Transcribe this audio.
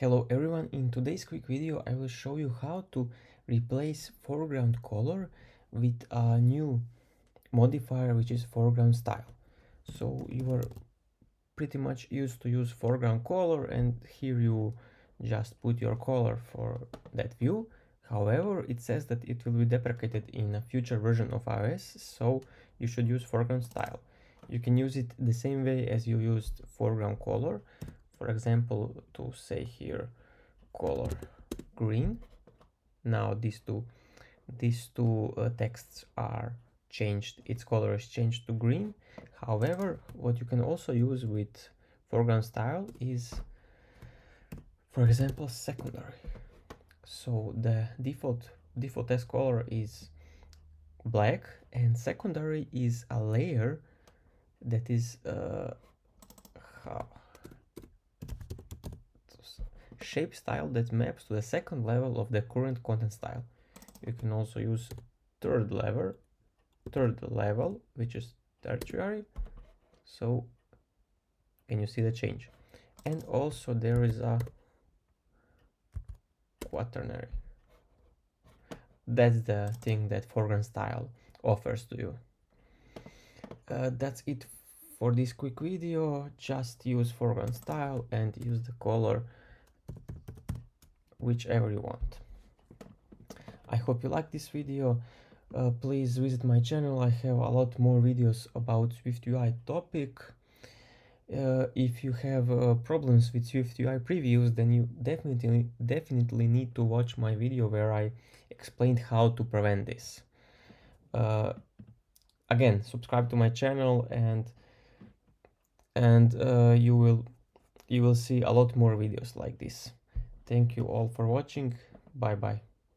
Hello everyone, in today's quick video I will show you how to replace foreground color with a new modifier which is foreground style. So you are pretty much used to use foreground color and here you just put your color for that view. However, it says that it will be deprecated in a future version of iOS, so you should use foreground style. You can use it the same way as you used foreground color. For example, to say here color green. Now these two texts are changed, its color is changed to green. However, what you can also use with foreground style is, for example, secondary. So the default text color is black, and secondary is a layer that is shape style that maps to the second level of the current content style. You can also use third level, which is tertiary. So can you see the change? And also there is a quaternary. That's the thing that foreground style offers to you. That's it for this quick video. Just use foreground style and use the color whichever you want. I hope you like this video. Please visit my channel. I have a lot more videos about SwiftUI topic. If you have problems with SwiftUI previews, then you definitely need to watch my video where I explained how to prevent this. Again, subscribe to my channel and you will see a lot more videos like this. Thank you all for watching. Bye bye.